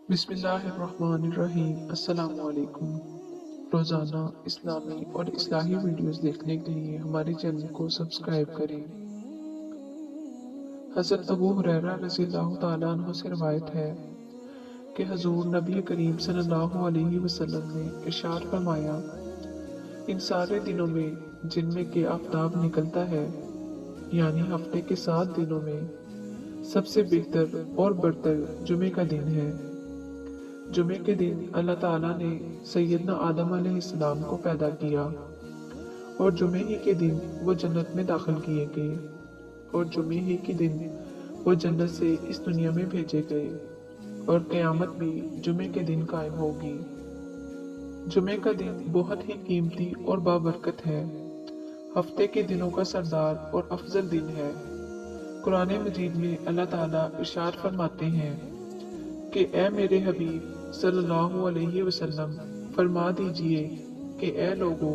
بسم اللہ الرحمن الرحیم۔ السلام علیکم۔ روزانہ اسلامی اور اصلاحی ویڈیوز دیکھنے کے لیے ہمارے چینل کو سبسکرائب کریں۔ حضرت ابو ہریرہ رضی اللہ تعالیٰ عنہ سے روایت ہے کہ حضور نبی کریم صلی اللہ علیہ وسلم نے ارشاد فرمایا، ان سارے دنوں میں جن میں کہ آفتاب نکلتا ہے، یعنی ہفتے کے 7 دنوں میں سب سے بہتر اور برتر جمعے کا دن ہے۔ جمعے کے دن اللہ تعالیٰ نے سیدنا آدم علیہ السلام کو پیدا کیا، اور جمعے ہی کے دن وہ جنت میں داخل کیے گئے، اور جمعے ہی کے دن وہ جنت سے اس دنیا میں بھیجے گئے، اور قیامت بھی جمعے کے دن قائم ہوگی۔ جمعے کا دن بہت ہی قیمتی اور بابرکت ہے، ہفتے کے دنوں کا سردار اور افضل دن ہے۔ قرآن مجید میں اللہ تعالیٰ ارشاد فرماتے ہیں کہ اے میرے حبیب صلی اللہ علیہ وسلم، فرما دیجئے کہ اے لوگو،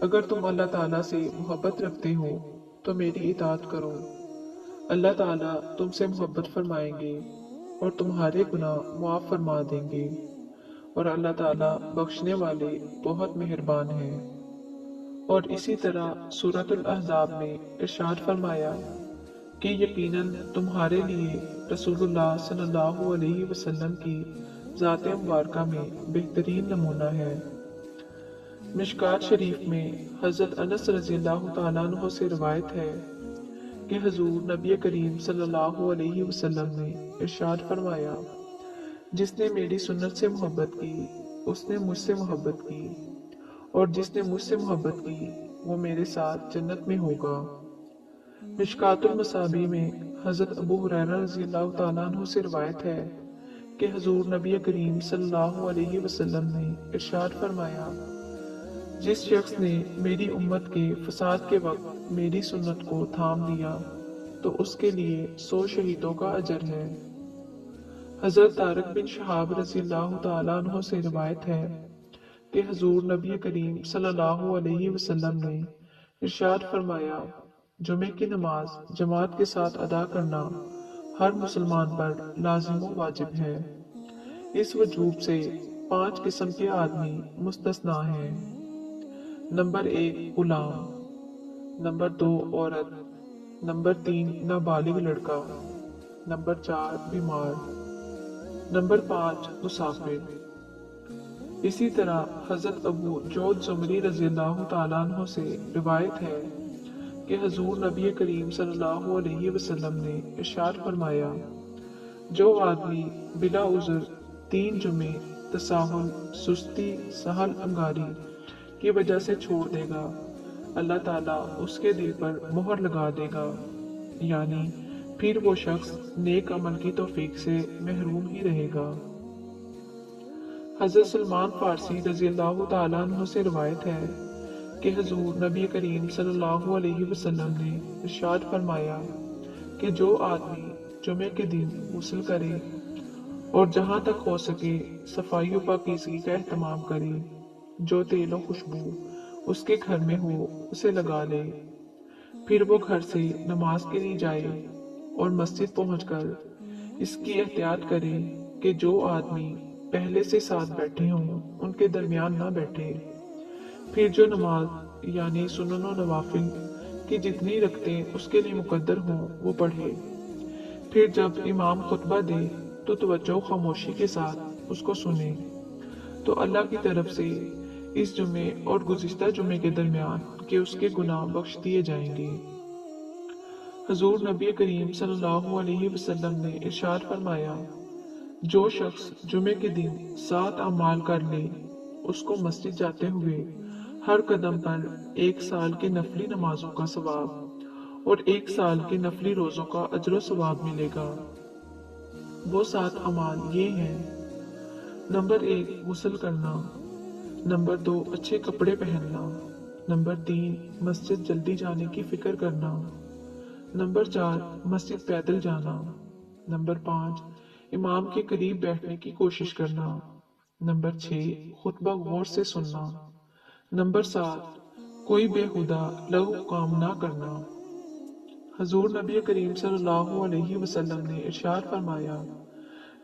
اگر تم اللہ تعالیٰ سے محبت رکھتے ہو تو میری اطاعت کرو۔ اللہ تعالیٰ تم سے محبت فرمائیں گے اور تمہارے گناہ معاف فرما دیں گے، اور اللہ تعالیٰ بخشنے والے بہت مہربان ہیں۔ اور اسی طرح سورۃ الاحزاب میں ارشاد فرمایا کہ یقیناً تمہارے لیے رسول اللہ صلی اللہ علیہ وسلم کی ذات مبارکہ میں بہترین نمونہ ہے۔ مشکات شریف میں حضرت انس رضی اللہ تعالیٰ عنہ سے روایت ہے کہ حضور نبی کریم صلی اللہ علیہ وسلم نے ارشاد فرمایا، جس نے میری سنت سے محبت کی اس نے مجھ سے محبت کی، اور جس نے مجھ سے محبت کی وہ میرے ساتھ جنت میں ہوگا۔ مشکات المصابیح میں حضرت ابو ہریرہ رضی اللہ تعالیٰ عنہ سے روایت ہے کہ حضور نبی کریم صلی اللہ علیہ وسلم نے ارشاد فرمایا، جس شخص نے میری امت کے فساد کے وقت میری سنت کو تھام لیا تو اس کے لیے 100 شہیدوں کا اجر ہے۔ حضرت طارق بن شہاب رضی اللہ تعالیٰ عنہ سے روایت ہے کہ حضور نبی کریم صلی اللہ علیہ وسلم نے ارشاد فرمایا، جمعے کی نماز جماعت کے ساتھ ادا کرنا ہر مسلمان پر لازم و واجب ہے۔ اس وجوب سے 5 قسم کے آدمی مستثنا ہیں۔ نمبر 1 غلام، نمبر 2 عورت، نمبر 3 نابالغ لڑکا، نمبر 4 بیمار، نمبر 5 مسافر۔ اسی طرح حضرت ابو جود زمری رضی اللہ تعالیٰ عنہ سے روایت ہے کہ حضور نبی کریم صلی اللہ علیہ وسلم نے ارشاد فرمایا، جو آدمی بلا عذر 3 جمعے تساہل، سستی، سہل انگاری کی وجہ سے چھوڑ دے گا، اللہ تعالیٰ اس کے دل پر مہر لگا دے گا، یعنی پھر وہ شخص نیک عمل کی توفیق سے محروم ہی رہے گا۔ حضرت سلمان فارسی رضی اللہ تعالیٰ عنہ سے روایت ہے کہ حضور نبی کریم صلی اللہ علیہ وسلم نے ارشاد فرمایا کہ جو آدمی جمعے کے دن غسل کرے اور جہاں تک ہو سکے صفائی و پاکیزگی کا اہتمام کرے، جو تیل و خوشبو اس کے گھر میں ہو اسے لگا لے، پھر وہ گھر سے نماز کے لیے جائے اور مسجد پہنچ کر اس کی احتیاط کرے کہ جو آدمی پہلے سے ساتھ بیٹھے ہوں ان کے درمیان نہ بیٹھے، پھر جو نماز یعنی سنن و نوافل کی جتنی رکھتے اس کے لیے مقدر ہوں وہ پڑھے، پھر جب امام خطبہ دے تو توجہ خاموشی کے ساتھ اس کو سنے، تو اللہ کی طرف سے اس جمعے اور گزشتہ جمعے کے درمیان کہ اس کے گناہ بخش دیے جائیں گے۔ حضور نبی کریم صلی اللہ علیہ وسلم نے ارشاد فرمایا، جو شخص جمعے کے دن 7 اعمال کر لے، اس کو مسجد جاتے ہوئے ہر قدم پر 1 سال کے نفلی نمازوں کا ثواب اور 1 سال کے نفلی روزوں کا اجر و ثواب ملے گا۔ وہ 7 اعمال یہ ہیں: نمبر 1 غسل کرنا، نمبر 2 اچھے کپڑے پہننا، نمبر 3 مسجد جلدی جانے کی فکر کرنا، نمبر 4 مسجد پیدل جانا، نمبر 5 امام کے قریب بیٹھنے کی کوشش کرنا، نمبر 6 خطبہ غور سے سننا، نمبر 7 کوئی بےہودہ لغو کام نہ کرنا۔ حضور نبی کریم صلی اللہ علیہ وسلم نے ارشاد فرمایا،